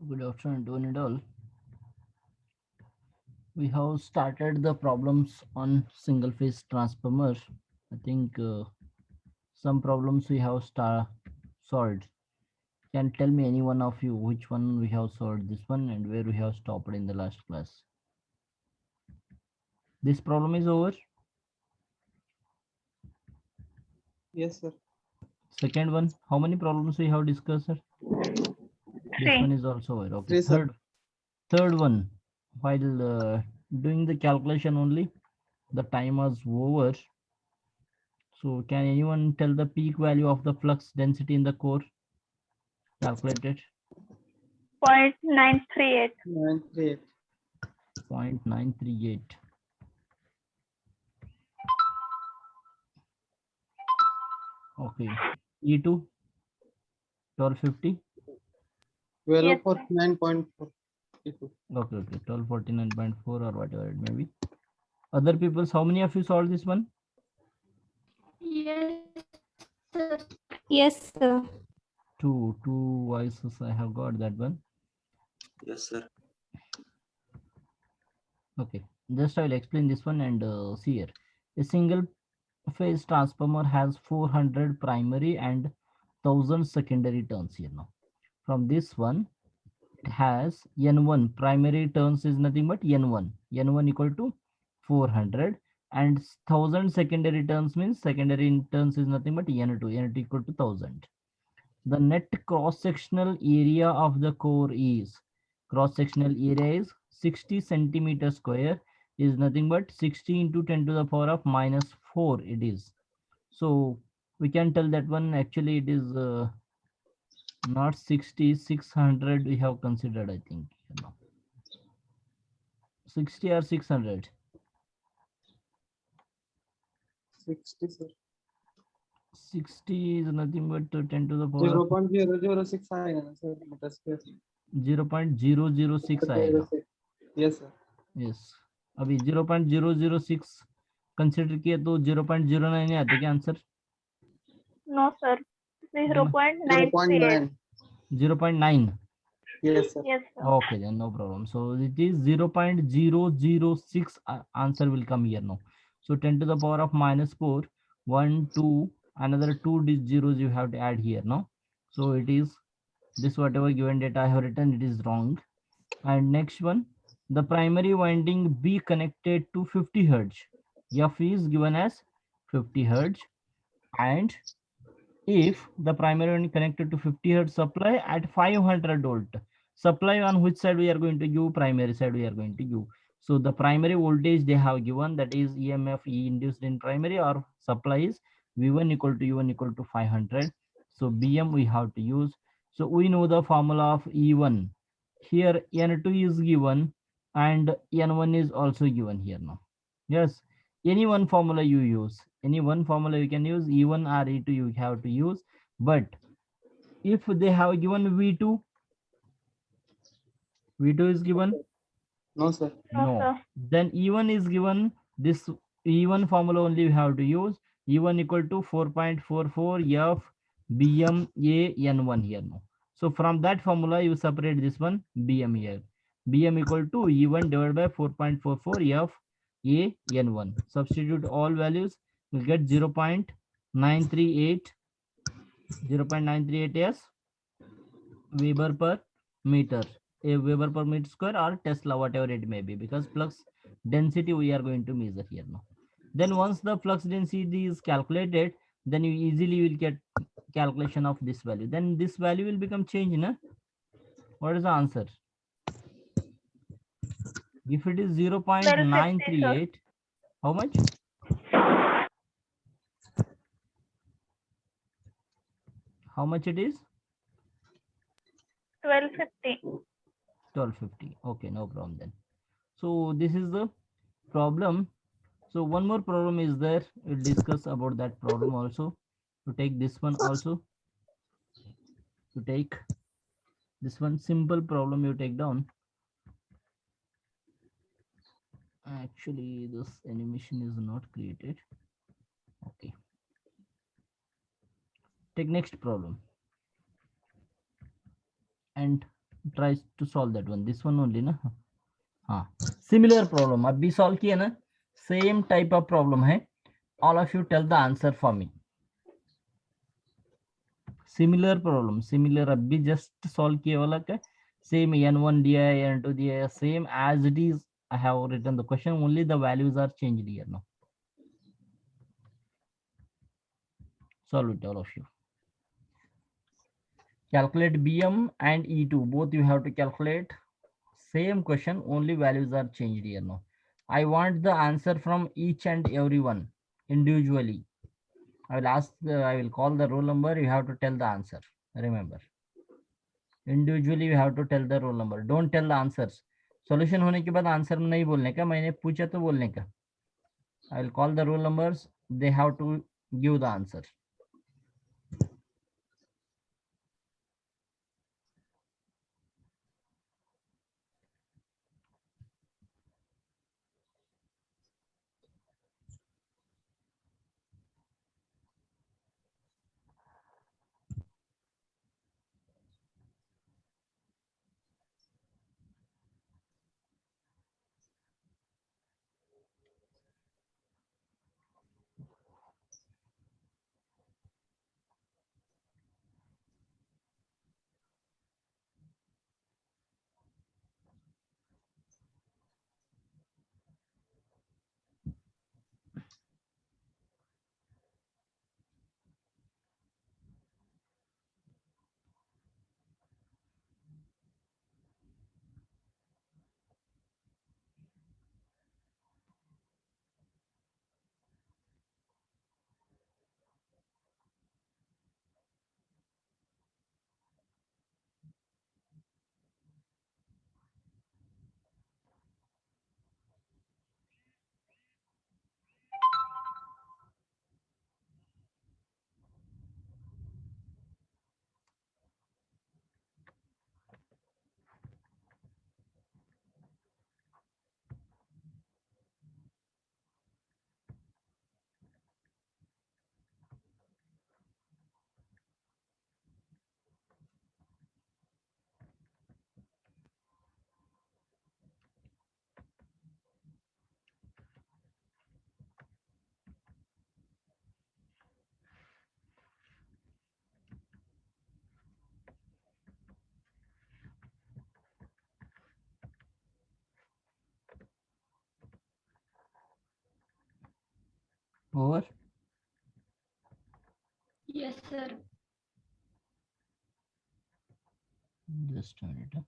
Good afternoon to one and all. We have started the problems on single phase transformer. I think some problems we have solved. Can tell me any one of you which one we have solved this one and where we have stopped in the last class. This problem is over. Yes, sir. Second one, how many problems we have discussed, sir? This one 3. is also over. Okay. Yes, sir. Third one, while doing the calculation only, the time was over. So can anyone tell the peak value of the flux density in the core? Calculated 0.938. 938. 0.938. Okay. E2 1250. 1249.42. Okay, okay. 1249.4 or whatever it may be. Other people's, how many of you solved this one? Yes, sir. Two voices I have got that one. Yes, sir. Okay. Just I will explain this one and see here. A single phase transformer has 400 primary and 1000 secondary turns here now. From this one, it has N1 primary turns is nothing but N1 equal to 400 and 1000 secondary turns means secondary turns is nothing but N2 equal to 1000. The net cross sectional area of the core is cross sectional area is 60 centimeter square is nothing but 60 into 10 to the power of minus 4 it is. So we can tell that one actually it is not 60, 600 we have considered, I think, 60 or 600. 60, sir. 60 is nothing but 10 to the power of 0.006 आएगा ना sir metre square 0.006 आएगा. Yes sir. Yes, अभी 0.006 consider किया तो 0.09 नहीं आते क्या answer? No, sir. 0.938. 0.9. Yes, sir. Yes, sir. Okay, then no problem. So it is 0.006 answer will come here now. So 10 to the power of minus 4, 1, 2, another 2 zeros you have to add here now. So it is this whatever given data I have written, it is wrong. And next one, the primary winding be connected to 50 hertz. F is given as 50 hertz. And if the primary winding connected to 50 hertz supply at 500 volt, supply on which side we are going to give? Primary side we are going to give. So the primary voltage they have given, that is EMF E induced in primary, or supply is V1 equal to U1 equal to 500. So BM we have to use. So we know the formula of E1. Here N2 is given and N1 is also given here now. Yes, any one formula you use, any one formula you can use, E1 or E2 you have to use. But if they have given V2 is given, No, sir. No, no, sir. then E1 is given, this E1 formula only you have to use. E1 equal to 4.44 F BM A N1 here now. So from that formula you separate this one BM here. BM equal to E1 divided by 4.44 F A N1. Substitute all values, will get 0.938 as Weber per meter, a Weber per meter square or Tesla, whatever it may be, because flux density we are going to measure here now. Then once the flux density is calculated, then you easily will get calculation of this value. Then this value will become changed, na? What is the answer? If it is 1250, sir. 0.938, how much? How much it is? 1250. 1250. Okay, no problem then. So this is the problem. So one more problem is there. We'll discuss about that problem also. To take this one also. To take this one simple problem you take down. Actually, this animation is not created. Okay. Take next problem. And tries to solve that one. This one only ना. हाँ. Similar problem. अब भी solve किया ना. Same type of problem है. All of you tell the answer for me. Similar problem. Similar अब भी just solve किया वाला का. Same n1 दिया है, n2 दिया है. Same as it is. I have written the question. Only the values are changed here now. Solve it, all of you. Calculate BM and E2. Both you have to calculate. Same question, only values are changed here now. I want the answer from each and every one individually. I will ask, I will call the roll number. You have to tell the answer. Remember, individually you have to tell the roll number. Don't tell the answers. Solution होने के बाद answer नहीं बोलने का. मैंने पूछा तो बोलने का. I will call the roll numbers. They have to give the answer. Over. Yes, sir. Just a minute.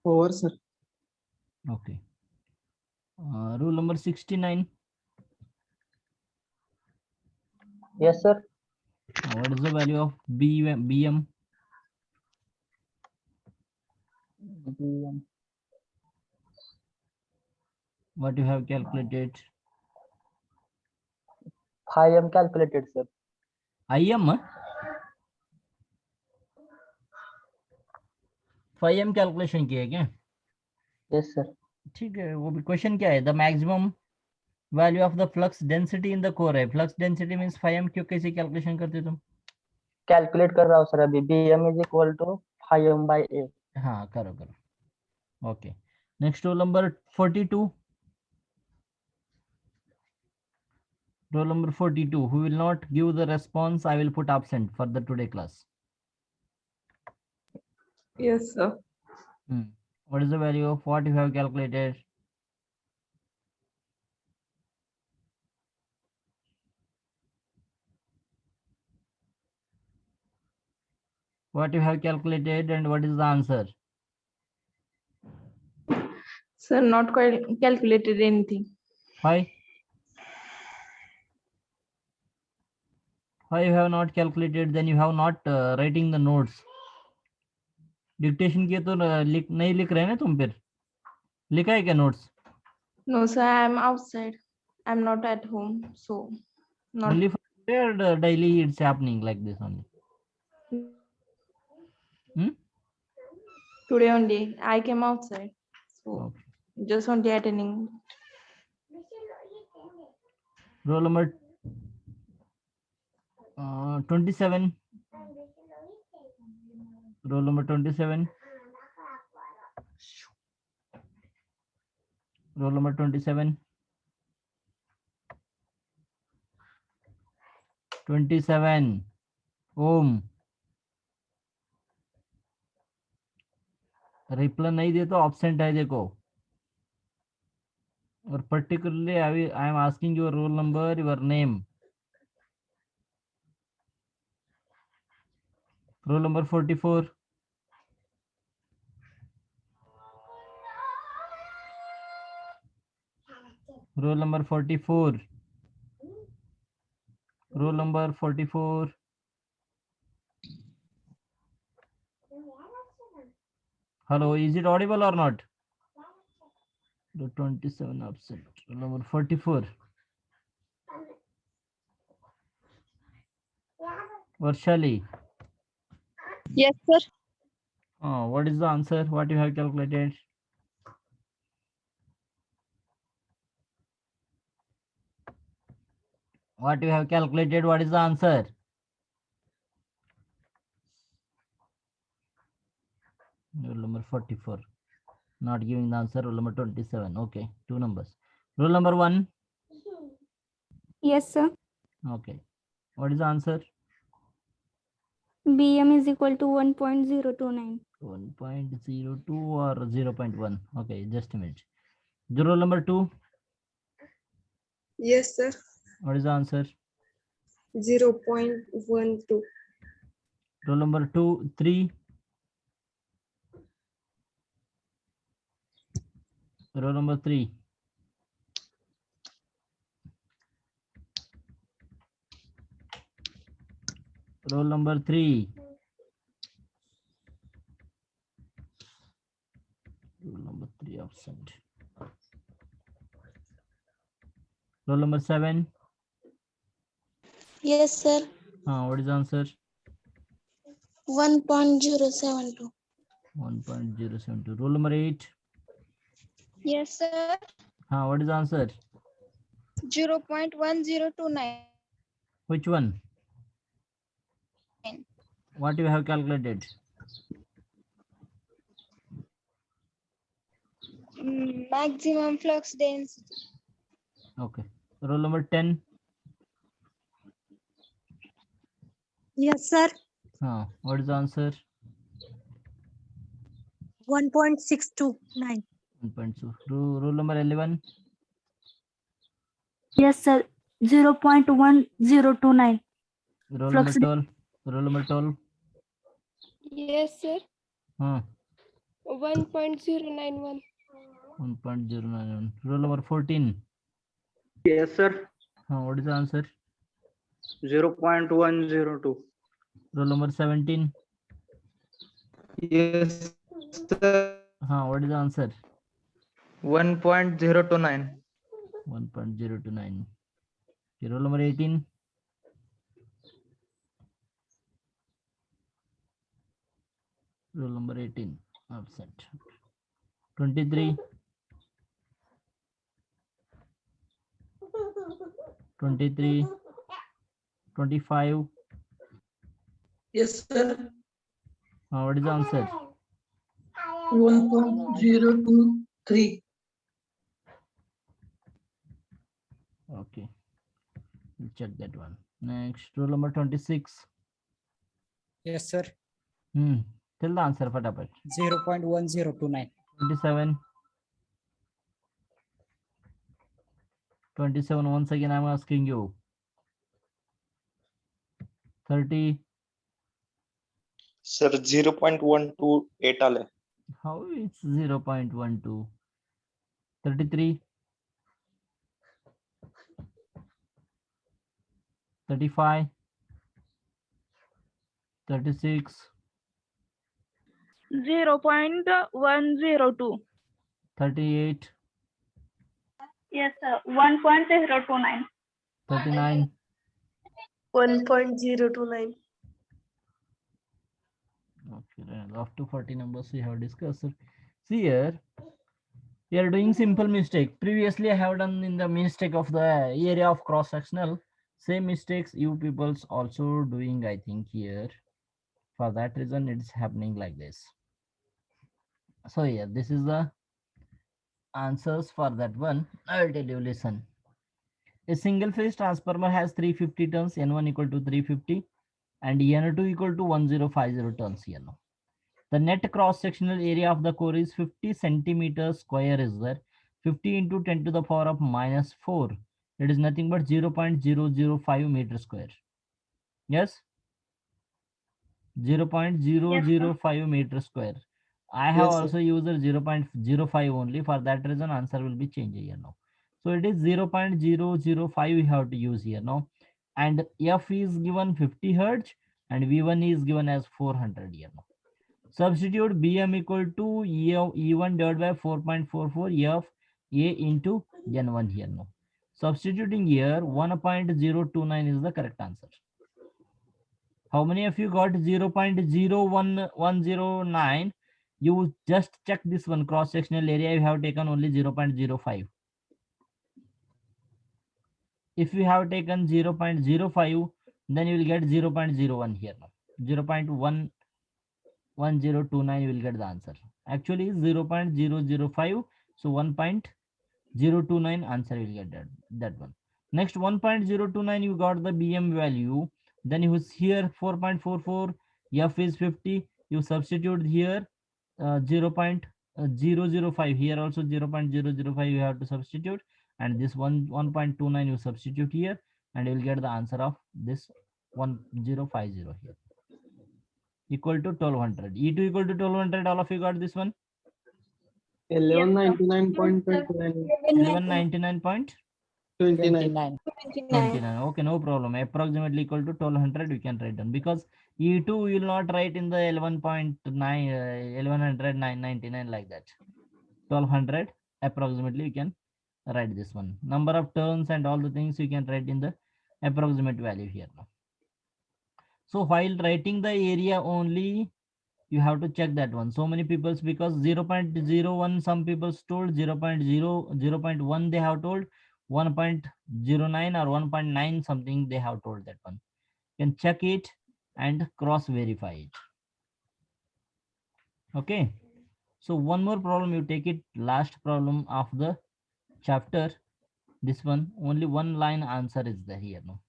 Over, sir. Okay. Rule number 69. Yes, sir. What is the value of BM? What you have calculated? 5M calculated, sir. IM 5M calculation किया है क्या? Yes, sir. ठीक है. वो भी question क्या है? The maximum value of the flux density in the core है. फ्लक्स डेंसिटी मींस 5M क्यों कैसे कैलकुलेशन करते तुम? कैलकुलेट कर रहा हूँ सर अभी। BM is equal to 5m/a। हाँ करो करो। Okay, next roll number 42, roll number 42. Who will not give the response, I will put absent for the today class. Yes, sir. What is the value of what you have calculated? What you have calculated and what is the answer? Sir, not quite calculated anything. Why? Why you have not calculated? Then you have not writing the notes. Dictation किए तो नहीं लिख रहे हैं ना तुम? फिर लिखा है क्या notes? No, sir, I'm outside. I'm not at home, so not. Only for today or daily it's happening like this only? Today only. I came outside, so Okay. just only attending. Roll number 27. Roll number 27. Roll number 27. 27. Om reply नहीं दे तो absent है देखो। और particularly I am asking your roll number, your name. Roll number 44. Roll number 44. Roll number 44. Hello, is it audible or not? The 27 absent. Roll number 44. Varshali. Yes, sir. What is the answer? What you have calculated? What you have calculated? What is the answer? Roll number 44. Not giving the answer. Roll number 27. Okay, two numbers. Roll number 1. Yes, sir. Okay. What is the answer? BM is equal to 1.029. 1.02 or 0.1. Okay, just a minute. The roll number 2. Yes, sir. What is the answer? 0.12. Roll number 2, 3. Roll number 3. Roll number 3. Roll number 3 absent. Roll number 7. Yes, sir. What is the answer? 1.072. 1.072. Roll number 8. Yes, sir. What is the answer? 0.1029. Which one? What you have calculated? Maximum flux density. Okay. Roll number 10. Yes, sir. What is the answer? 1.629. 1.2. Roll number 11. Yes, sir. 0.1029. Roll Flux number 12. Roll number 12. Yes, sir. 1.091. 1.091. Roll number 14. Yes, sir. What is the answer? 0.102. Roll number 17. Yes, sir. What is the answer? 1.029. 1.029. Okay, roll number 18. Roll number 18. Absent. 23. 23. 25. Yes, sir. What is the answer? 1.023. Okay, we'll check that one. Next, roll number 26. Yes, sir. Tell the answer fatapat. 0.1029. 27. 27, once again I'm asking you. 30. Sir, 0.128 आले. How it's 0.12? 33. 35. 36. 0.102. 38. Yes, sir. 1.029. 39. 1.029. Okay, up to 40 numbers we have discussed. See here, we are doing simple mistake. Previously, I have done in the mistake of the area of cross sectional. Same mistakes you people's also doing, I think here. For that reason, it's happening like this. So yeah, this is the answers for that one. I'll tell you, listen. A single phase transformer has 350 turns, N1 equal to 350 and N2 equal to 1050 turns here now. The net cross sectional area of the core is 50 centimeters square is there. 50 into 10 to the power of minus 4. It is nothing but 0.005 meter square. Yes? 0.005 meter square. I have Yes, sir. also used 0.05 only. For that reason, answer will be changed here now. So it is 0.005 we have to use here now. And F is given 50 hertz and V1 is given as 400 here now. Substitute Bm equal to E1 divided by 4.44 F A into N1 here now. Substituting here 1.029 is the correct answer. How many of you got 0.01109? You just check this one cross sectional area. You have taken only 0.05. If you have taken 0.05, then you will get 0.01 here now. 0.11029 you will get the answer. Actually 0.005, so 1.029 answer will get that one. Next 1.029 you got the BM value, then you here 4.44, F is 50, you substitute here 0.005, here also 0.005 you have to substitute, and this 1.29 you substitute here, and you will get the answer of this 1050 here, equal to 1200. E2 equal to 1200. All of you got this one? 1199.29. 1199.29. 29. Okay, no problem. Approximately equal to 1200 we can write down, because E2 will not write in the 11.9 1199 like that. 1200 approximately you can write this one. Number of turns and all the things you can write in the approximate value here now. So while writing the area only, you have to check that one. So many people's, because 0.01 some people's told, 0.1 they have told, 1.09 or 1.9 something they have told that one. You can check it and cross verify it. Okay, so one more problem, you take it, last problem of the chapter. This one, only one line answer is there here now.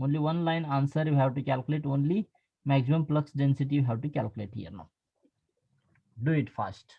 Only one line answer you have to calculate, only maximum flux density you have to calculate here now. Do it fast.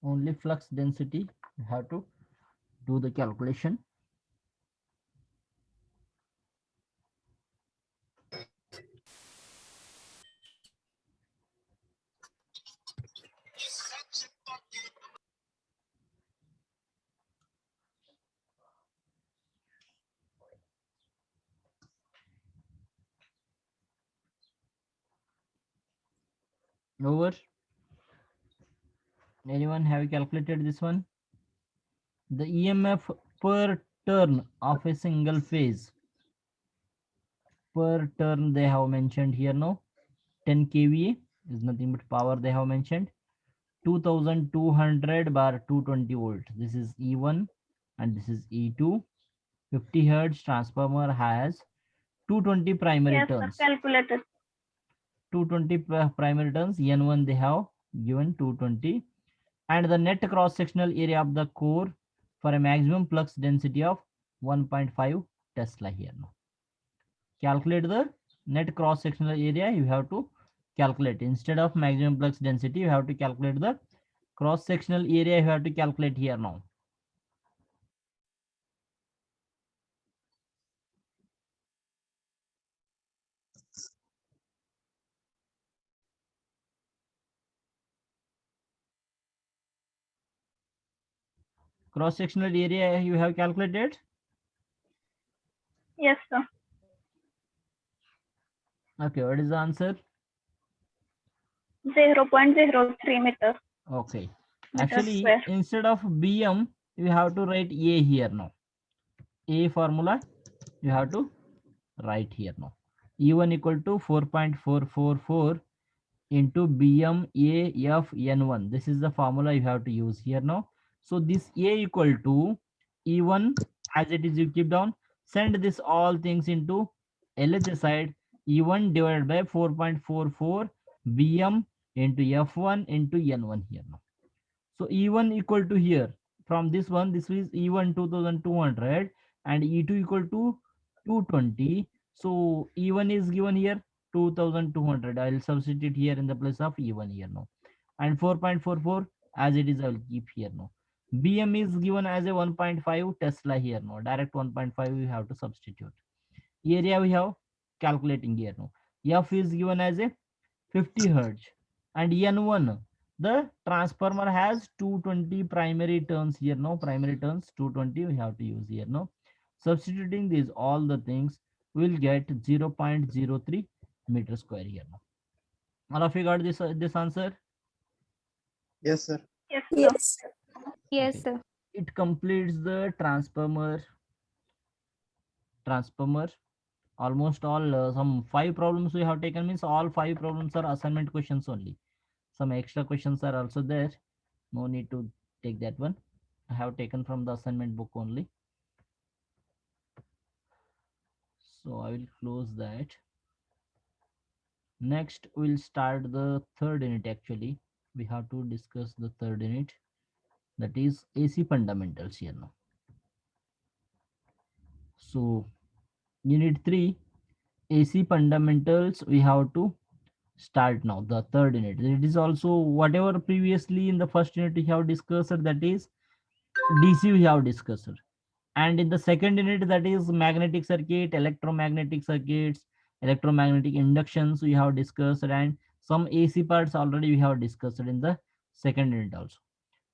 only flux density. You have to do the calculation. Over. Anyone have calculated this one? The EMF per turn of a single phase. Per turn they have mentioned here, no? 10 kVA is nothing but power they have mentioned. 2200 bar 220 volt. This is E1 and this is E2. 50 hertz transformer has 220 primary Yes, sir. turns. Calculated. 220 primary turns. N1 they have given 220. And the net cross sectional area of the core for a maximum flux density of 1.5 Tesla here now. Calculate the net cross sectional area. You have to calculate instead of maximum flux density. You have to calculate the cross sectional area. You have to calculate here now. Cross sectional area you have calculated. Yes, sir. Okay, what is the answer? 0.03 meters. Okay, Meter actually square. instead of BM you have to write A here now. A formula you have to write here now. E1 equal to 4.444 into BM AF N1. This is the formula you have to use here now. So this A equal to E1 as it is, you keep down, send this all things into LHS side. E1 divided by 4.44 BM into F1 into N1 here now. So E1 equal to here, from this one, this is E1 2200 and E2 equal to 220. So E1 is given here 2200. I will substitute here in the place of E1 here now. And 4.44 as it is, I will keep here now. BM is given as a 1.5 Tesla here now. Direct 1.5 we have to substitute. Area we have calculating here now. F is given as a 50 hertz and N1. The transformer has 220 primary turns here now. Primary turns 220 we have to use here now. Substituting these all the things, we'll get 0.03 meter square here now. All of you got this answer? Yes, sir. Yes, sir. Yes. Yes, Okay. sir. It completes the transformer. Almost all some 5 problems we have taken, means all 5 problems are assignment questions only. Some extra questions are also there. No need to take that one. I have taken from the assignment book only. So I will close that. Next we'll start the third unit. Actually we have to discuss the third unit, that is AC fundamentals here now. So unit 3 AC fundamentals we have to start now, the third unit. It is also whatever previously in the first unit we have discussed, that is DC we have discussed, and in the second unit, that is magnetic circuit, electromagnetic circuits, electromagnetic inductions we have discussed, and some AC parts already we have discussed in the second unit also.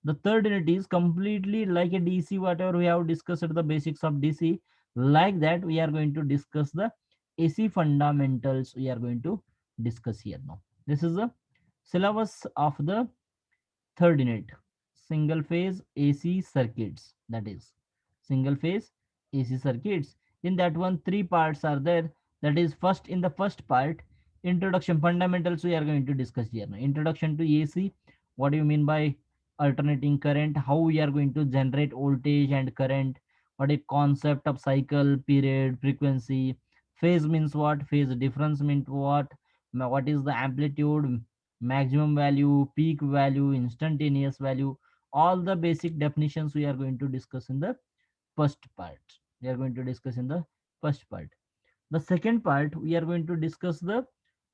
The third unit is completely like a DC, whatever we have discussed the basics of DC, like that we are going to discuss the AC fundamentals we are going to discuss here now. This is the syllabus of the third unit, single phase AC circuits, that is single phase AC circuits. In that one, 3 parts are there. That is, first, in the first part, introduction fundamentals we are going to discuss here now. Introduction to AC, what do you mean by alternating current, how we are going to generate voltage and current, what a concept of cycle, period, frequency, phase means what, phase difference means what is the amplitude, maximum value, peak value, instantaneous value, all the basic definitions we are going to discuss in the first part. We are going to discuss in the first part. The second part, we are going to discuss the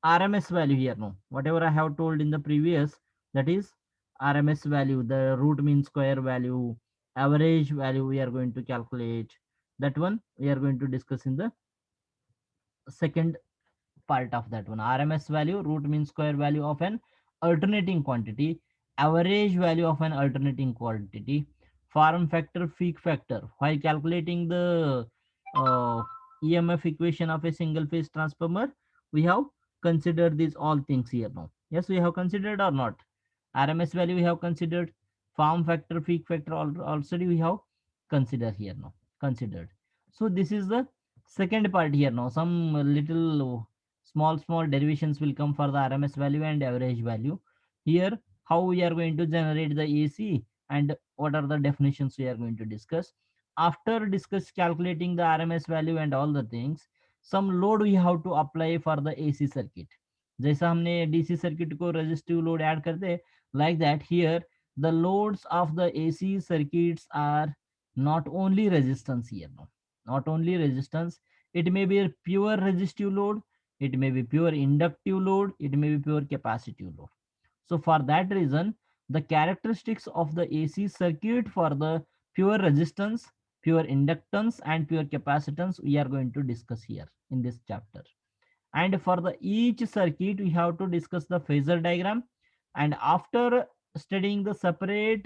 RMS value here now. Whatever I have told in the previous, that is RMS value, the root mean square value, average value we are going to calculate. That one we are going to discuss in the second part of that one. RMS value, root mean square value of an alternating quantity, average value of an alternating quantity, form factor, peak factor. While calculating the EMF equation of a single phase transformer, we have considered these all things here now. Yes, we have considered or not? RMS value we have considered, form factor, peak factor already we have considered here now. Considered. So this is the second part here now. Some little small derivations will come for the RMS value and average value. Here, how we are going to generate the AC and what are the definitions we are going to discuss. After calculating the RMS value and all the things, some load we have to apply for the AC circuit. जैसा हमने DC circuit को resistive load add करते, like that here the loads of the AC circuits are not only resistance here, no, not only resistance. It may be a pure resistive load, it may be pure inductive load, it may be pure capacitive load. So for that reason, the characteristics of the AC circuit for the pure resistance, pure inductance and pure capacitance we are going to discuss here in this chapter. And for the each circuit we have to discuss the phasor diagram, and after studying the separately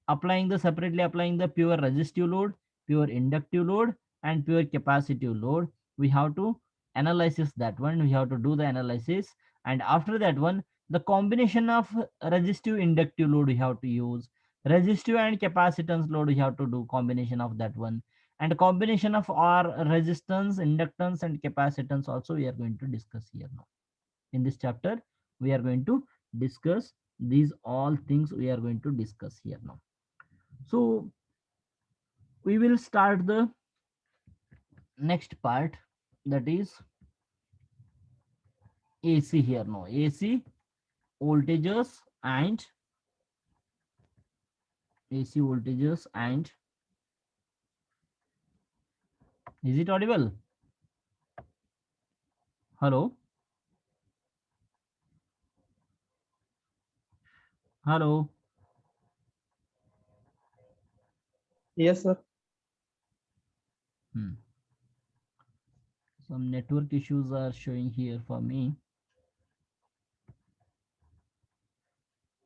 applying the pure resistive load, pure inductive load and pure capacitive load, we have to analysis that one, we have to do the analysis. And after that one, the combination of resistive inductive load we have to use, resistive and capacitance load we have to do combination of that one, and combination of our resistance, inductance and capacitance also we are going to discuss here now. In this chapter we are going to discuss these all things we are going to discuss here now. So we will start the next part, that is AC here now. AC voltages and AC voltages and, is it audible? Hello? Hello? Yes, sir. Some network issues are showing here for me.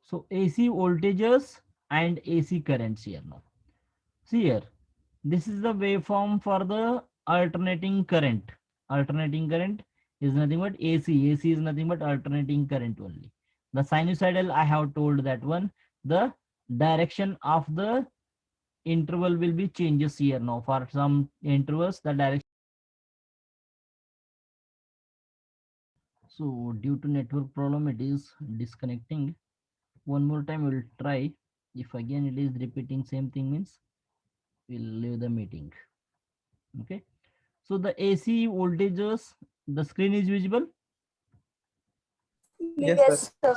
So AC voltages and AC currents here now. See here, this is the waveform for the alternating current. Alternating current is nothing but AC. AC is nothing but alternating current only. The sinusoidal I have told that one, the direction of the interval will be changes here now. For some intervals the direction. So due to network problem it is disconnecting. One more time we'll try. If again it is repeating same thing, means we'll leave the meeting. Okay, so the AC voltages, the screen is visible. Yes, sir.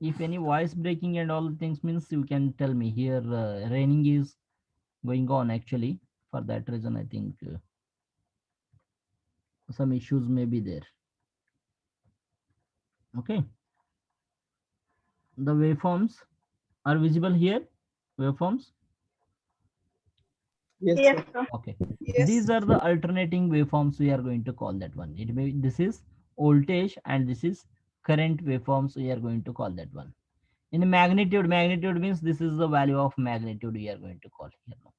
If any voice breaking and all things, means you can tell me. Here raining is going on actually, for that reason I think some issues may be there. Okay, the waveforms are visible here. Waveforms. Yes, Yes, sir. sir. Okay, Yes. these are the alternating waveforms we are going to call that one. It may, this is voltage and this is current waveforms we are going to call that one. In magnitude means this is the value of magnitude we are going to call here now.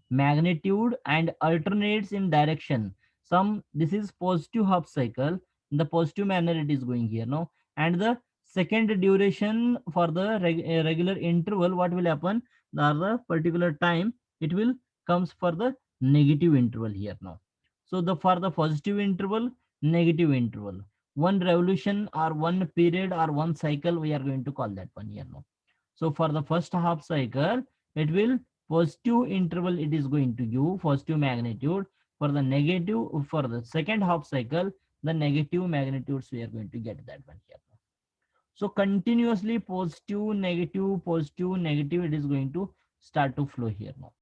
Magnitude and alternates in direction. Some, this is positive half cycle, in the positive manner it is going here now. And the second duration for the regular interval, what will happen, the particular time it will comes for the negative interval here now. So the for the positive interval, negative interval, one revolution or one period or one cycle we are going to call that one here now. So for the first half cycle it will positive interval, it is going to give positive magnitude. For the negative, for the second half cycle, the negative magnitudes we are going to get that one here. So continuously positive, negative, it is going to start to flow here now.